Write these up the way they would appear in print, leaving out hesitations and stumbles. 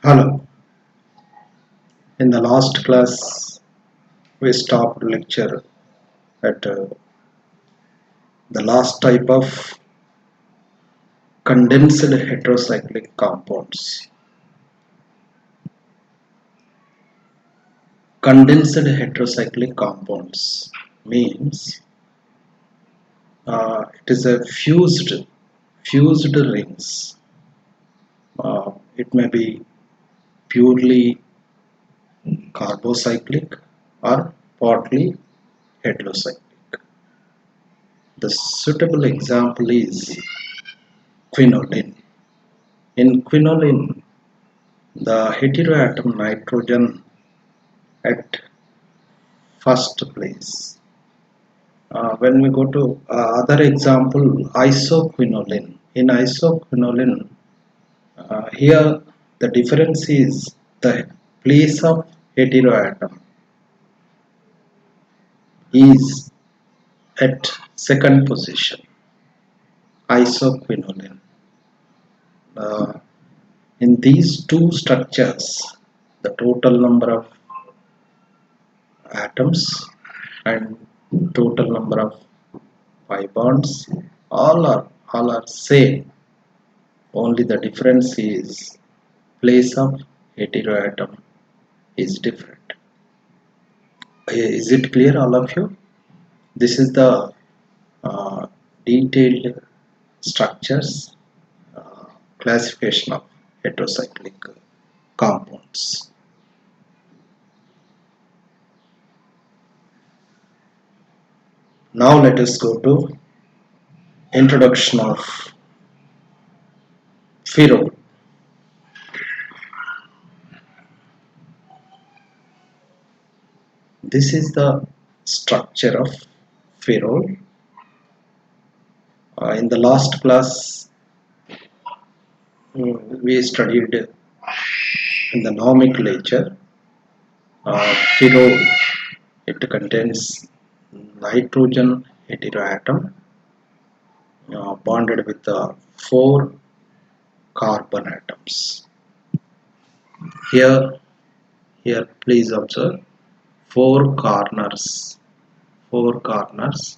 Hello. In the last class, we stopped lecture at the last type of condensed heterocyclic compounds. Condensed heterocyclic compounds means it is a fused rings. It may be purely carbocyclic or partly heterocyclic. The suitable example is quinoline. In quinoline, the heteroatom nitrogen at first place. When we go to other example, isoquinoline. In isoquinoline, here the difference is the place of heteroatom is at second position. Isoquinoline. Uh, in these two structures, the total number of atoms and total number of pi bonds all are same, only the difference is place of heteroatom is different. Is it clear, all of you? This is the uh, detailed structures, classification of heterocyclic compounds. Now let us go to introduction of ferrol. This is the structure of ferrol. In the last class, we studied in the nomenclature. Ferrol, it contains nitrogen heteroatom bonded with four carbon atoms. Here, please observe four corners, four corners,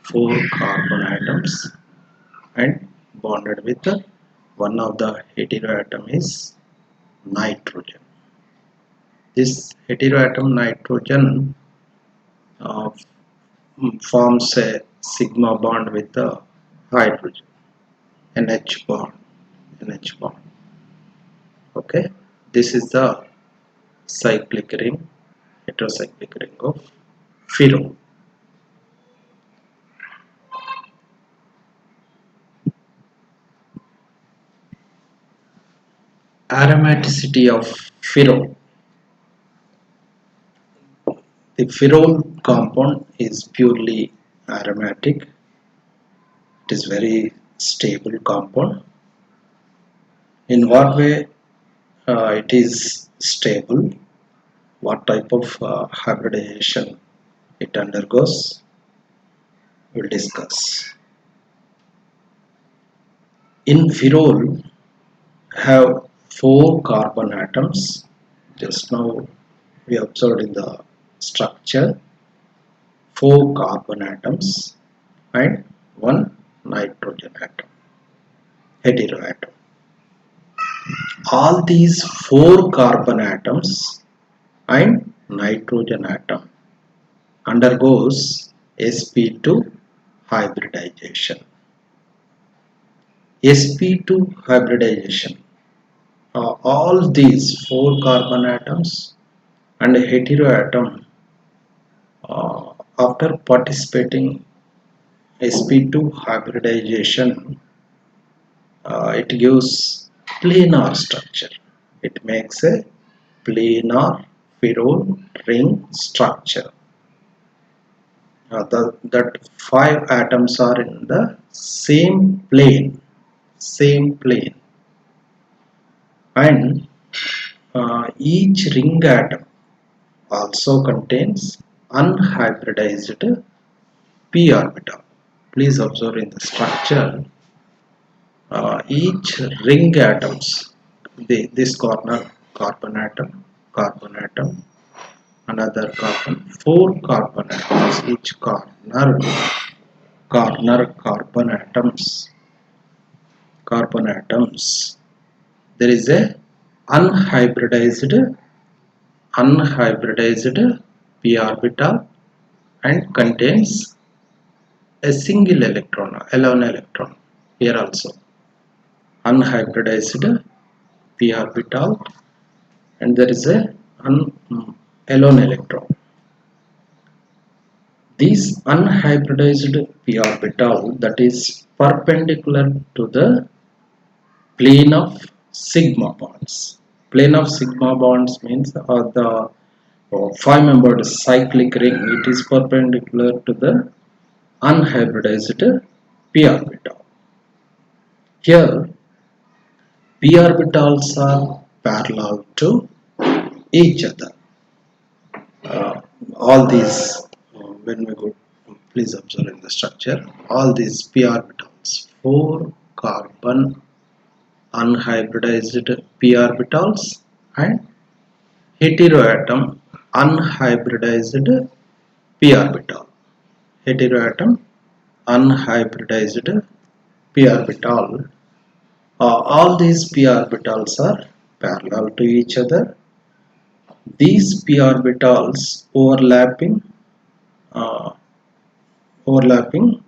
four carbon atoms, and bonded with one of the heteroatom is nitrogen. This heteroatom nitrogen uh, forms a sigma bond with the hydrogen, NH bond, NH bond. Okay, this is the cyclic ring, heterocyclic ring of ferrol. Aromaticity of ferrol. The ferrol compound is purely aromatic. It is very stable compound. In what way it is stable? What type of hybridization it undergoes? We'll discuss. In ferrol, have four carbon atoms. Just now we observed in the structure four carbon atoms and one nitrogen atom, heteroatom. All these four carbon atoms and nitrogen atom undergoes sp2 hybridization. sp2 hybridization. All these four carbon atoms and heteroatom, after participating sp2 hybridization, it gives planar structure. It makes a planar ferrol ring structure. That five atoms are in the same plane, and each ring atom also contains unhybridized p orbital. Please observe in the structure, each ring atoms, this corner carbon atom, another carbon, 4 carbon atoms, each corner carbon atoms. There is a unhybridized p orbital and contains a single electron, alone electron. Here also unhybridized p orbital and there is a alone electron. These unhybridized p orbital that is perpendicular to the plane of sigma bonds. Plane of sigma bonds means the 5-membered cyclic ring. It is perpendicular to the unhybridized p orbital. Here p orbitals are parallel to each other. All these, when we go, please observe in the structure, all these p orbitals, 4 carbon unhybridized p orbitals and heteroatom unhybridized p orbital. Heteroatom unhybridized p orbital. All these p orbitals are parallel to each other. These p orbitals uh, overlapping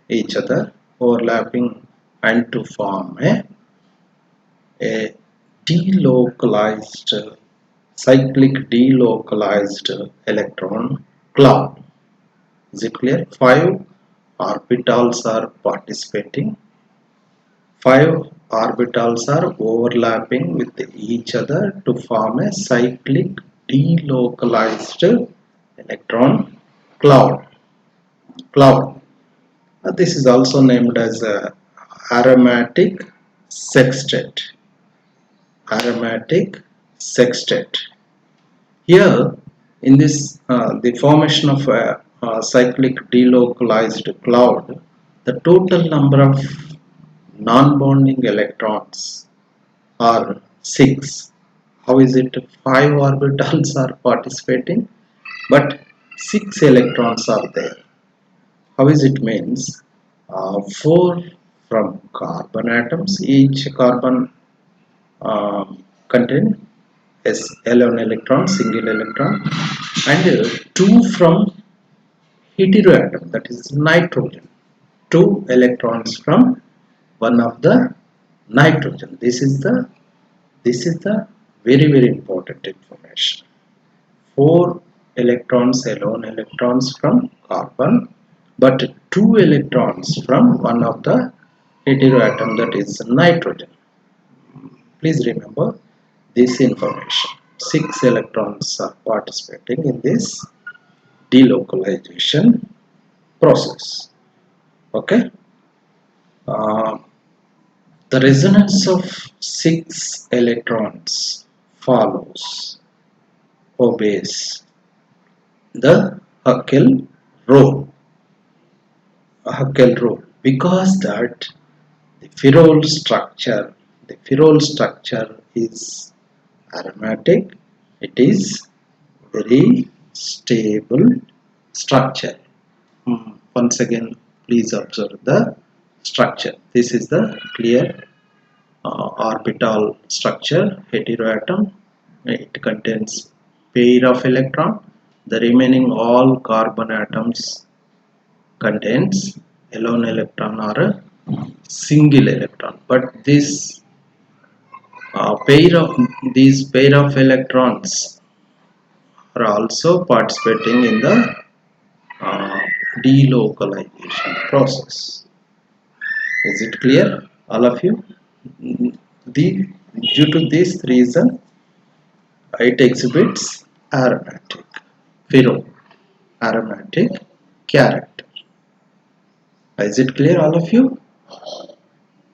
each other, overlapping and to form a delocalized cyclic delocalized electron cloud. Is it clear? 5 orbitals are participating. 5 orbitals are overlapping with each other to form a cyclic delocalized electron cloud. This is also named as a aromatic sextet. Aromatic sextet. Here, in this, the formation of a cyclic delocalized cloud, the total number of non-bonding electrons are 6. How is it? 5 orbitals are participating, but 6 electrons are there. How is it? Means 4 from carbon atoms. Each carbon contain alone electron, single electron, and 2 from heteroatom, that is nitrogen. 2 electrons from one of the nitrogen. This is the very important information. 4 electrons, alone electrons from carbon, but 2 electrons from one of the heteroatom, that is nitrogen. Please remember this information. 6 electrons are participating in this delocalization process. Okay. Uh, the resonance of 6 electrons obeys the Huckel rule, because that the ferrule structure is aromatic. It is very stable structure. Once again, please observe the structure. This is the clear orbital structure, heteroatom. It contains pair of electron. The remaining all carbon atoms contains alone electron or a single electron. But this pair of electrons are also participating in the uh, delocalization process. Is it clear, all of you? Due to this reason, it exhibits aromatic, aromatic character. Is it clear, all of you?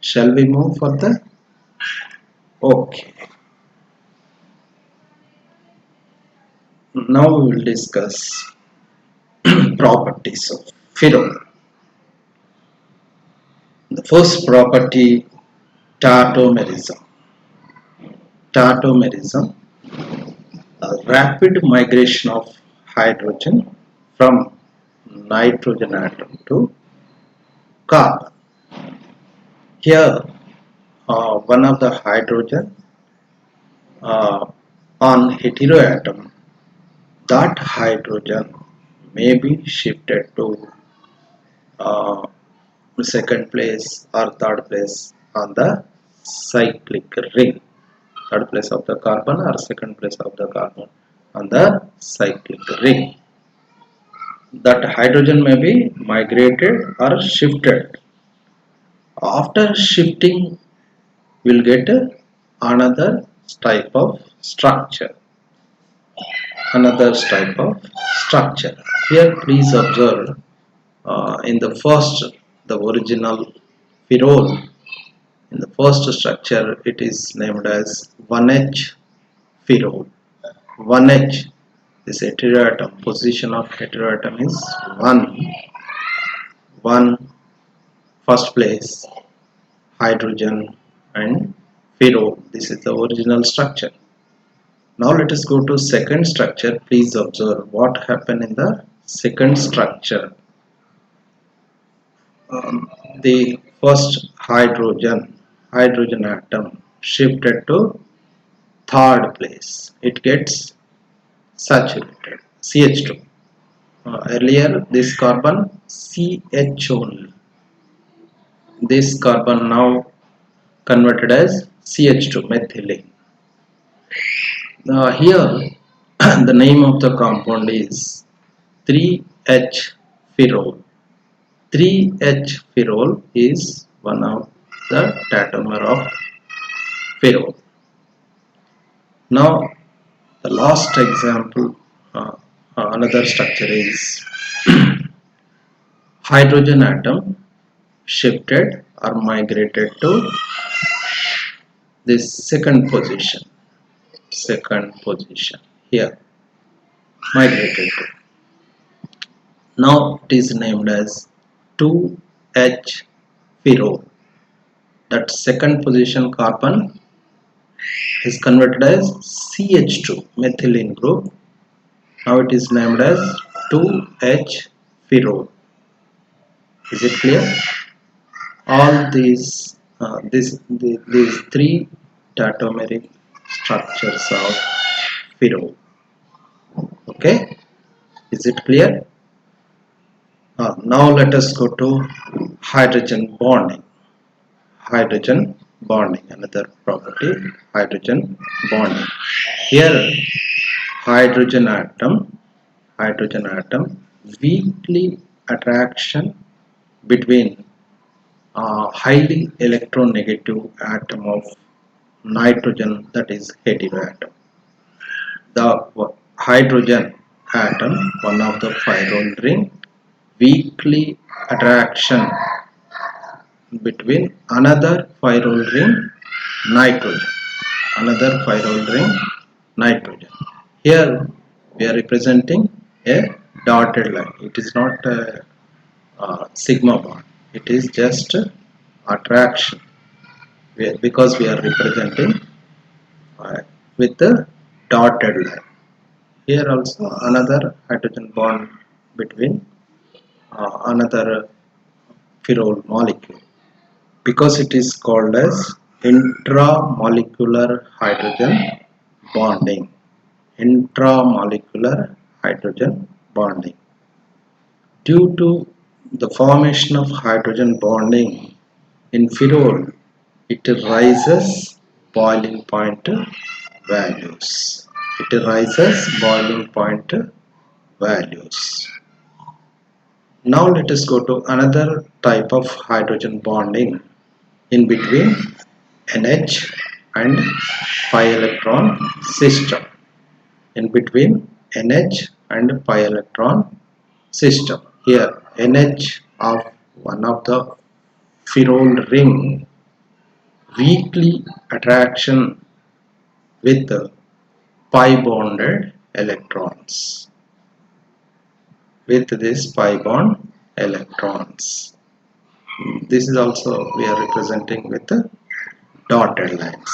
Shall we move further? Okay. Now we will discuss properties of ferrule. The first property, tautomerism. tautomerism, a rapid migration of hydrogen from nitrogen atom to carbon. Here, one of the hydrogen on heteroatom, that hydrogen may be shifted to uh, second place or third place on the cyclic ring. Third place of the carbon or second place of the carbon on the cyclic ring. That hydrogen may be migrated or shifted. After shifting, we'll get another type of structure. Another type of structure. Here, please observe in the first, the original pherol. In the first structure, it is named as 1H pherol. 1H, this heteroatom, position of heteroatom is 1 first place hydrogen and pherol. This is the original structure. Now let us go to second structure. Please observe what happened in the second structure. The first hydrogen atom shifted to third place. It gets saturated, CH2. Earlier this carbon CH only. This carbon now converted as CH2, methylene. Here the name of the compound is 3H pherol. 3H pherol is one of the tautomer of pherol. Now the last example, another structure is hydrogen atom shifted or migrated to this second position here, migrated to. Now it is named as 2H pherol. That second position carbon is converted as CH2, methylene group. Now it is named as 2H pherol. Is it clear? All these these three tautomeric structures of pherol. Okay, is it clear? Now let us go to hydrogen bonding. Hydrogen bonding, another property, hydrogen bonding. Here hydrogen atom weakly attraction between highly electronegative atom of nitrogen, that is heteroatom. The hydrogen atom, one of the pherol ring, weakly attraction between another pherol ring nitrogen. Here we are representing a dotted line. It is not a sigma bond. It is just attraction, because we are representing with the dotted line. Here also another hydrogen bond between another pherol molecule, because it is called as intramolecular hydrogen bonding. Intramolecular hydrogen bonding. Due to the formation of hydrogen bonding in pherol, it rises boiling point values. Now let us go to another type of hydrogen bonding in between NH and pi electron system. In between NH and pi electron system. Here NH of one of the pherol ring weakly attraction with pi bonded electrons. With this pi bond electrons. This is also we are representing with the dotted lines.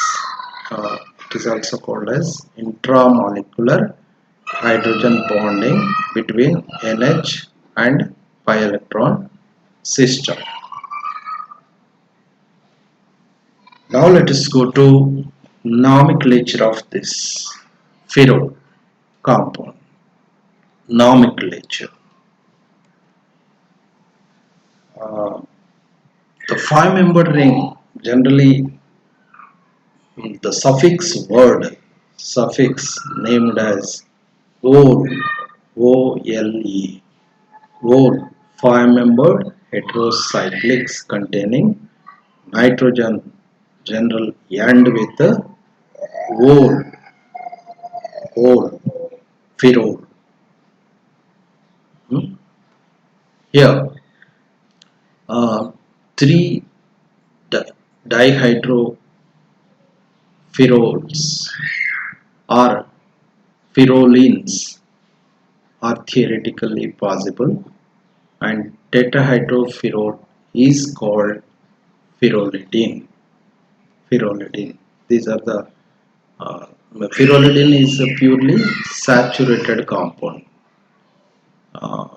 It is also called as intramolecular hydrogen bonding between NH and pi electron system. Now let us go to nomenclature of this ferrol compound. Nomenclature. Uh, the five-membered ring, generally the suffix named as ole, O-L-E, ole, five-membered heterocyclics containing nitrogen, general end with the ole, ferrol. Here, three dihydroferrols or ferrolins are theoretically possible, and tetrahydroferrol is called ferrolidine. Ferrolidine. These are the ferrolidine is a purely saturated compound, uh,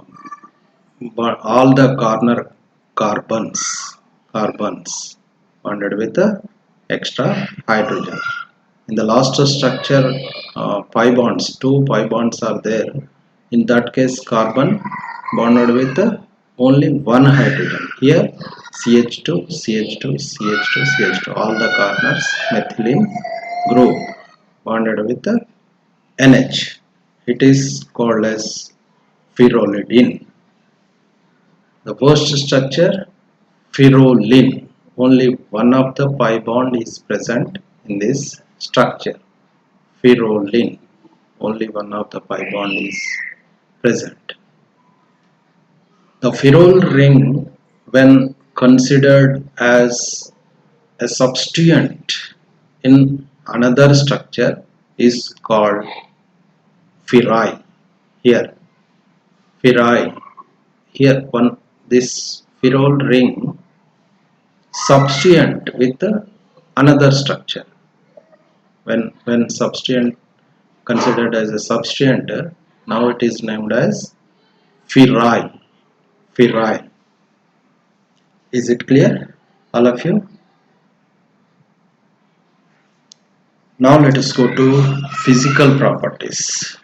but all the corner carbons bonded with the extra hydrogen. In the last structure, pi bonds, two pi bonds are there. In that case, carbon bonded with only one hydrogen. Here, CH2, CH2, CH2, CH2, all the corners methylene group bonded with the NH. It is called as ferrolidine. The first structure, ferrolin. Only one of the pi bond is present in this structure. Ferrolin. Only one of the pi bond is present. The ferrol ring, when considered as a substituent in another structure, is called ferri. Here, ferri. Here, one this ferrol ring substituent with another structure. When substituent considered as a substituent, now it is named as ferri. Ferri. Is it clear, all of you? Now let us go to physical properties.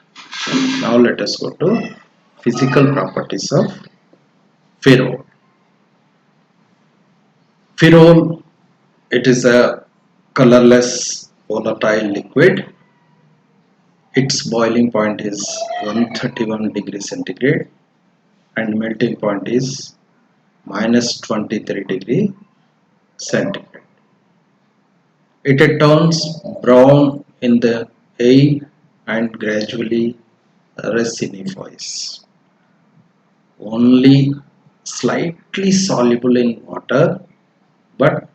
Now let us go to physical properties of ferrol. Ferrol, it is a colorless volatile liquid. Its boiling point is 131 degrees centigrade and melting point is minus 23 degree centigrade. It turns brown in the air and gradually resinifies. Only slightly soluble in water, but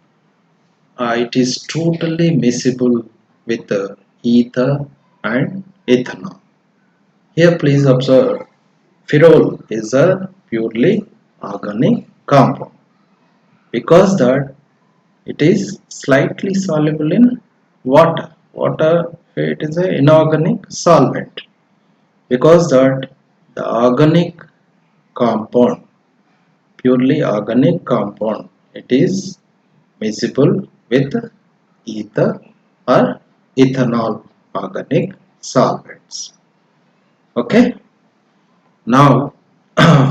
it is totally miscible with ether and ethanol. Here please observe, ferrol is a purely organic compound because that it is slightly soluble in water. Water, it is an inorganic solvent because that the organic compound, purely organic compound, it is miscible with ether or ethanol organic solvents. Okay. Now,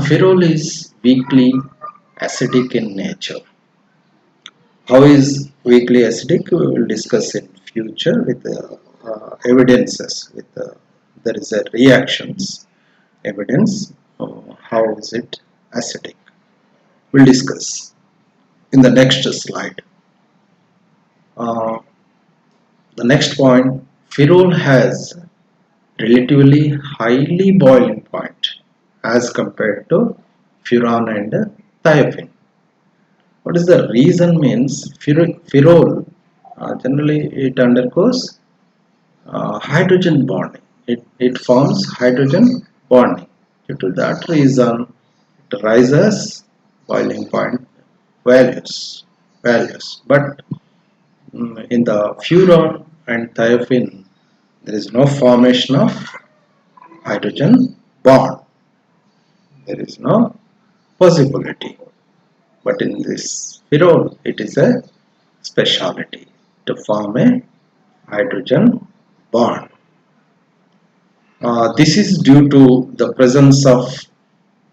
ferrol is weakly acidic in nature. How is weakly acidic? We will discuss in future with evidences. There is a reactions evidence. How is it acidic? We'll discuss in the next slide. Uh, the next point, ferrol has relatively highly boiling point as compared to furan and thiophene. What is the reason means ferrol generally it undergoes hydrogen bonding. It forms hydrogen bonding. Due to that reason, it rises boiling point values. But in the and thiophene, there is no formation of hydrogen bond. There is no possibility. But in this pherol, it is a speciality to form a hydrogen bond. This is due to the presence of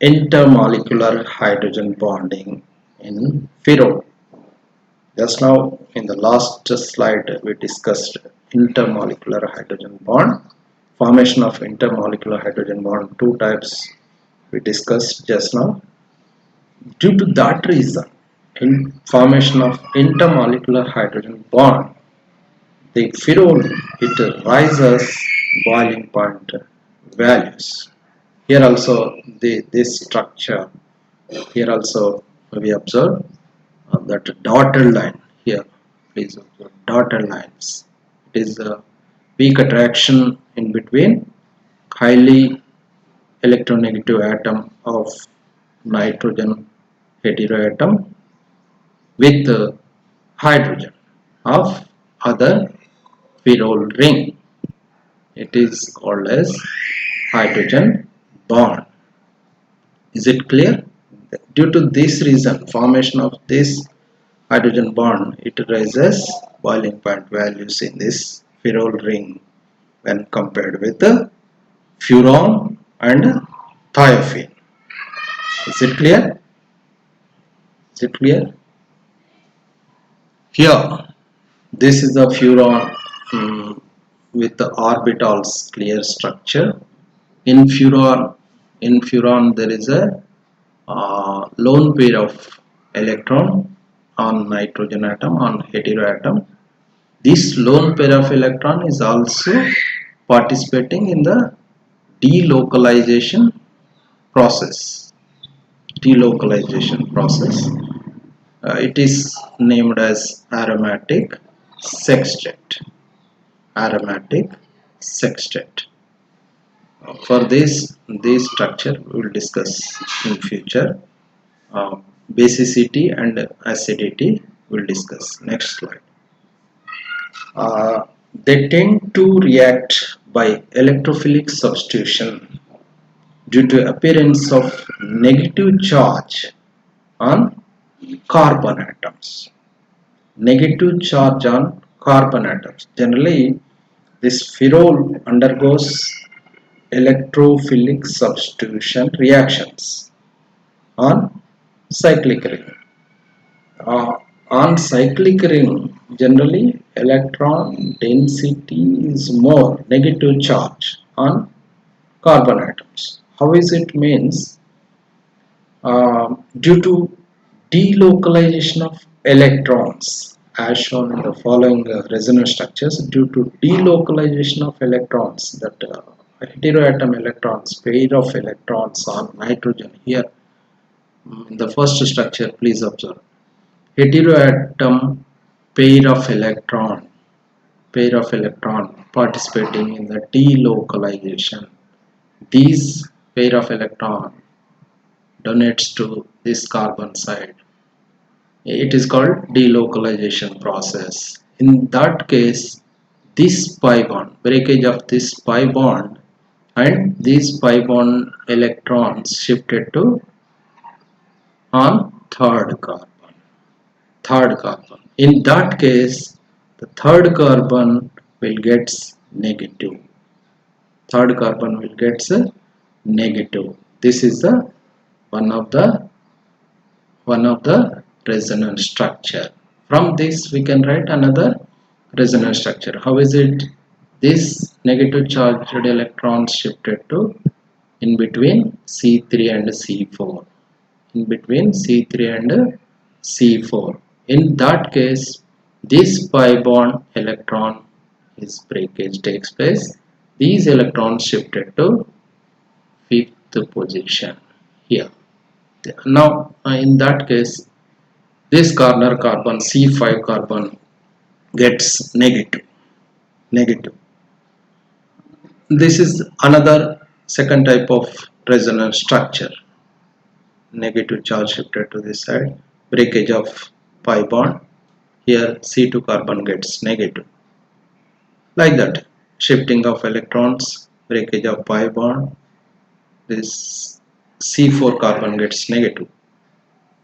intermolecular hydrogen bonding in pherol. Just now in the last slide we discussed intermolecular hydrogen bond. Formation of intermolecular hydrogen bond, two types we discussed just now. Due to that reason, in formation of intermolecular hydrogen bond, the pherol it rises boiling point values. Here also this structure, here also we observe that dotted line here. Please observe dotted lines. It is a weak attraction in between highly electronegative atom of nitrogen heteroatom with hydrogen of other pherol ring. It is called as hydrogen bond. Is it clear? Due to this reason, formation of this hydrogen bond, it raises boiling point values in this pherol ring when compared with the furan and thiophene. Is it clear? Is it clear? Here, this is the furan with the orbitals clear structure. In furan there is a lone pair of electron on nitrogen atom on heteroatom. This lone pair of electron is also participating in the delocalization process. Delocalization process. It is named as aromatic sextet. Aromatic sextet. For this structure we will discuss in future. Basicity and acidity we will discuss. Next slide. They tend to react by electrophilic substitution due to appearance of negative charge on carbon atoms. Negative charge on carbon atoms. Generally, this pherol undergoes electrophilic substitution reactions on cyclic ring. On cyclic ring, generally electron density is more negative charge on carbon atoms. How is it means? Due to delocalization of electrons as shown in the following resonance structures, due to delocalization of electrons, that heteroatom electrons, pair of electrons on nitrogen here, in the first structure please observe heteroatom pair of electron participating in the delocalization. These pair of electron donates to this carbon side. It is called delocalization process. In that case, this pi bond, breakage of this pi bond and these pi bond electrons shifted to on third carbon. Third carbon. In that case, the third carbon will get negative. Third carbon will get negative. This is the one of the resonance structure. From this we can write another resonance structure. How is it? This negative charged electrons shifted to in between C3 and C4. In between C3 and C4. In that case, this pi bond electron is breakage takes place. These electrons shifted to fifth position here. Now in that case, this corner carbon C5 carbon gets negative. This is another second type of resonance structure. Negative charge shifted to this side, breakage of pi bond. Here C2 carbon gets negative. like that. Shifting of electrons, breakage of pi bond, this C4 carbon gets negative.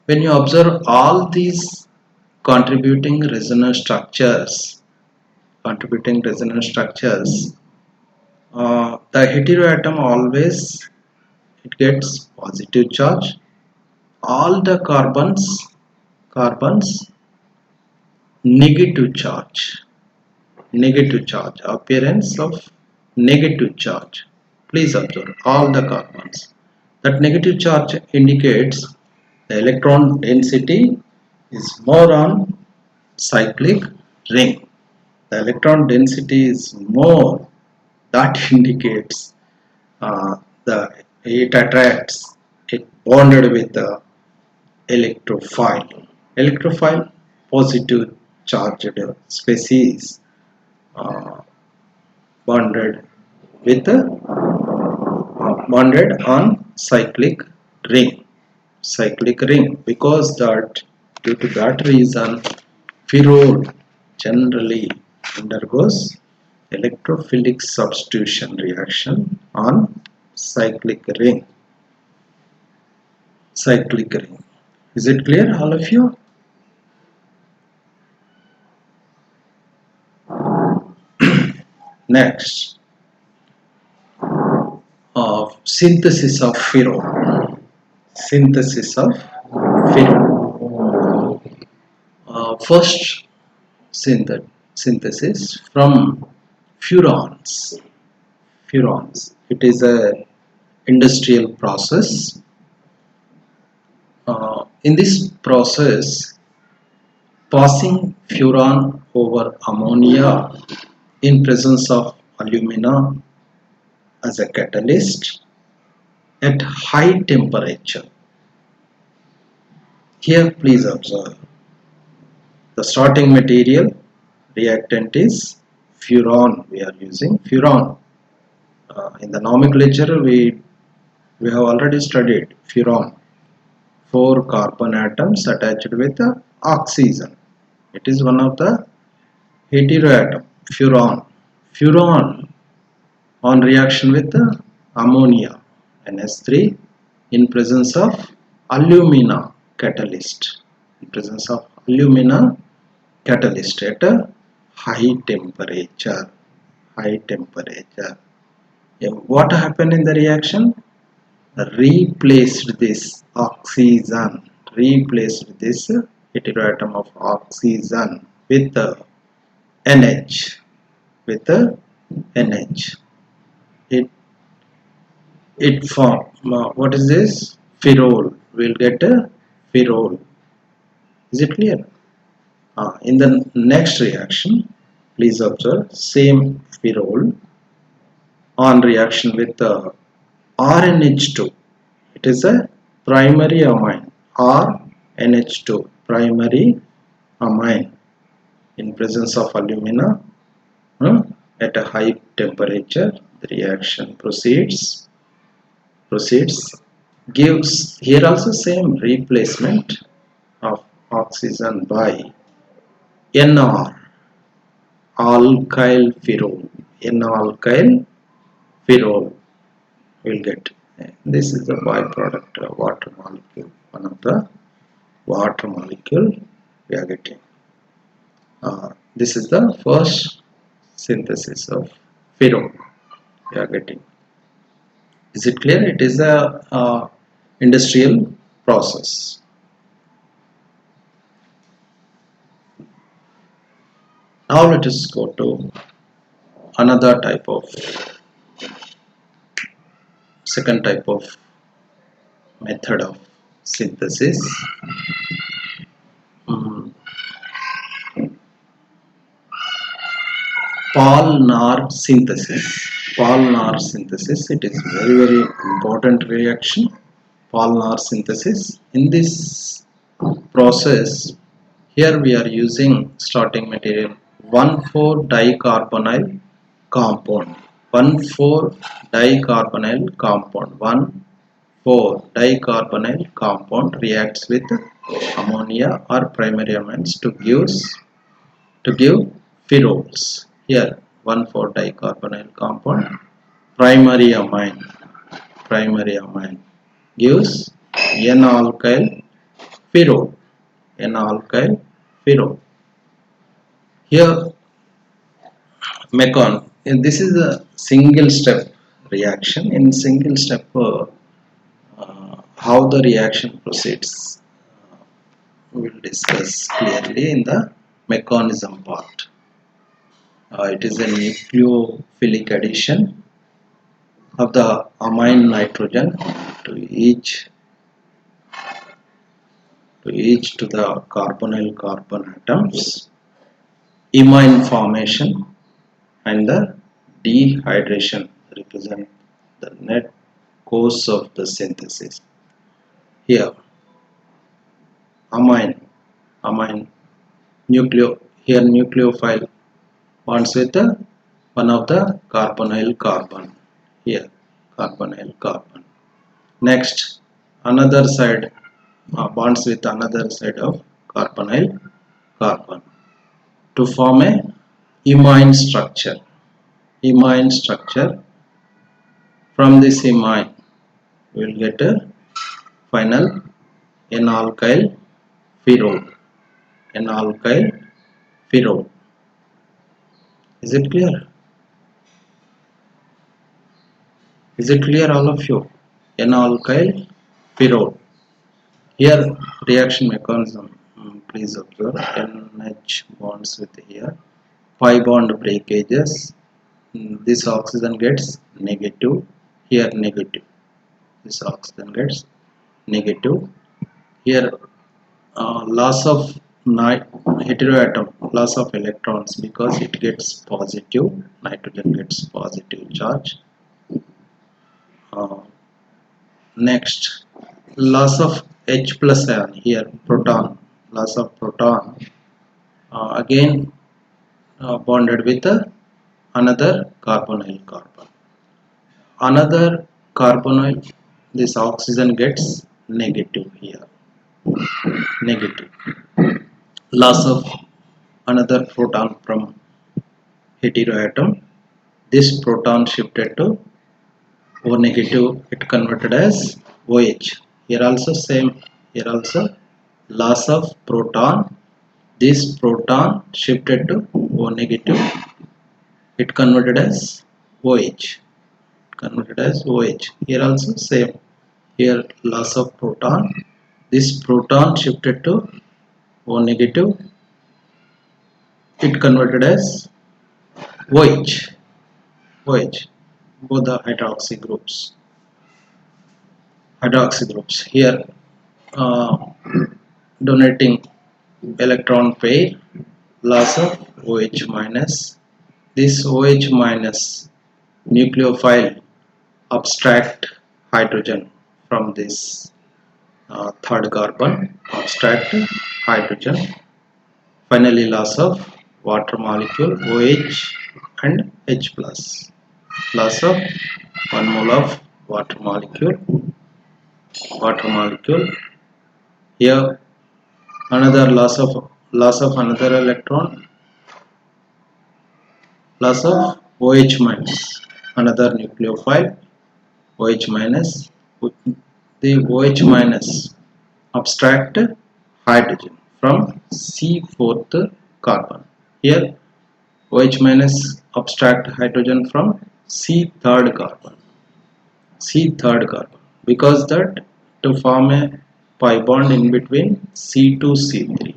When you observe all these contributing resonance structures, the heteroatom always it gets positive charge. All the carbons negative charge, appearance of negative charge. Please observe all the carbons. That negative charge indicates the electron density is more on cyclic ring. The electron density is more. That indicates the it attracts it bonded with the electrophile. Electrophile, positive charged species, uh, bonded with bonded on cyclic ring, because that due to that reason ferrole generally undergoes electrophilic substitution reaction on cyclic ring. Is it clear, all of you? Next, synthesis of ferrole. Synthesis of ferrole. First synthesis from furans. It is a industrial process. In this process, passing furan over ammonia in presence of alumina as a catalyst at high temperature. Here please observe the starting material reactant is furan. We are using furan. In the nomenclature we have already studied furan. 4 carbon atoms attached with oxygen. It is one of the heteroatom, furan. Furan on reaction with ammonia, NH3, in presence of alumina catalyst. In presence of alumina catalyst at a high temperature. Yeah, what happened in the reaction? Replaced this heteroatom of oxygen with NH. It form what is this? Ferrole. We'll get a ferrole. Is it clear? In the next reaction, please observe same ferrole on reaction with RNH2. It is a primary amine. RNH2 primary amine in presence of alumina at a high temperature. The reaction proceeds, gives here also same replacement of oxygen by NR, alkyl ferrole. N-alkyl ferrole will get. This is the byproduct of water molecule. One of the water molecule we are getting. This is the first synthesis of ferrole we are getting. Is it clear? It is a industrial process. Now let us go to another second type of method of synthesis. Paul-Nahr synthesis. It is very important reaction. Paul-Nahr synthesis. In this process, here we are using starting material 1,4-dicarbonyl compound. 1,4-dicarbonyl compound. 1,4-dicarbonyl compound reacts with ammonia or primary amines to give ferroles. Here 1,4-dicarbonyl compound. Primary amine gives N-alkyl pherol. N-alkyl pherol. Here Mecon. This is a single step reaction. In single step, how the reaction proceeds, we will discuss clearly in the mechanism part. It is a nucleophilic addition of the amine nitrogen to each to the carbonyl carbon atoms, imine formation, and the dehydration represent the net course of the synthesis. Here amine nucleophile bonds with one of the carbonyl carbon. Here carbonyl carbon. Next another side bonds with another side of carbonyl carbon to form a imine structure. From this imine we will get a final N-alkyl pherol. Is it clear? Is it clear, all of you? N-alkyl pherol. Here reaction mechanism, please observe. NH bonds with here pi bond breakages. This oxygen gets negative, here negative. This oxygen gets negative. Here loss of heteroatom, loss of electrons, because it gets positive, nitrogen gets positive charge. Next loss of H plus ion, here proton, loss of proton, again bonded with another carbonyl carbon. Another carbonyl, this oxygen gets negative here, negative. Loss of another proton from heteroatom, this proton shifted to O negative, it converted as OH. Here also same, here also loss of proton, this proton shifted to O negative, it converted as OH. Here also same, here loss of proton, this proton shifted to O negative, it converted as OH. Both the hydroxy groups. Here donating electron pair, loss of OH minus. This OH minus nucleophile abstract hydrogen from this third carbon, abstract hydrogen. Finally loss of water molecule OH and H plus. Loss of 1 mole of water molecule. Here another loss of another electron, loss of OH minus, another nucleophile OH minus. The OH minus abstract hydrogen from C4th carbon. Here OH minus abstract hydrogen from C3rd carbon. Because that to form a pi bond in between C2C3.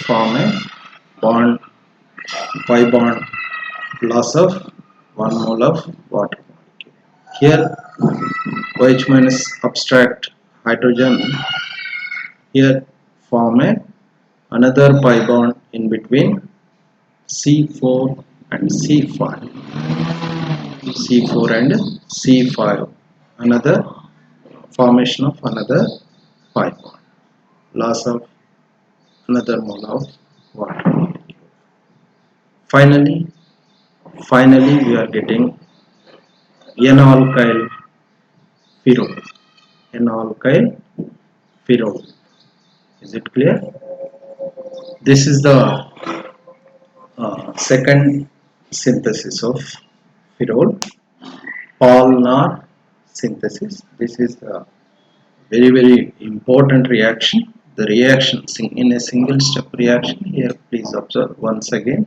Form a bond, pi bond, loss of 1 mole of water molecule. Here OH minus abstract hydrogen here form a another pi bond in between C4 and C5. Another formation of another pi bond, loss of another mole of water molecule. Finally we are getting N-alkyl pherol. Is it clear? This is the second synthesis of pherol, Paul-Knorr synthesis. This is a very important reaction. The reaction in a single step reaction, here please observe once again,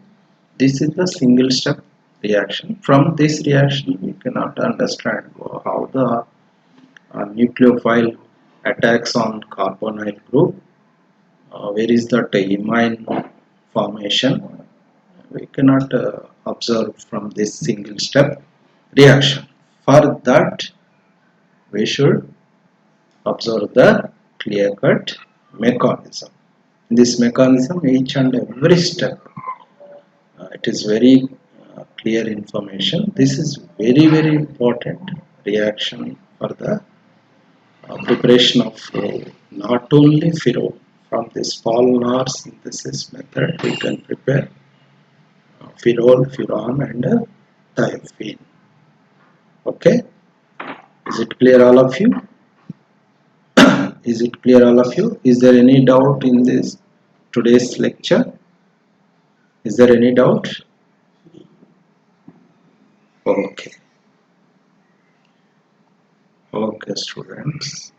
this is the single step reaction. From this reaction we cannot understand how the nucleophile attacks on carbonyl group, where is that imine formation, we cannot observe from this single step reaction. For that we should observe the clear cut mechanism. In this mechanism, each and every step, it is very clear information. This is very important reaction for the preparation of not only pherol. From this Paul-Knorr synthesis method, we can prepare pherol, furan, and thiophene. Okay, is it clear, all of you? Is it clear, all of you? Is there any doubt in this today's lecture? Is there any doubt? Okay. Okay, students.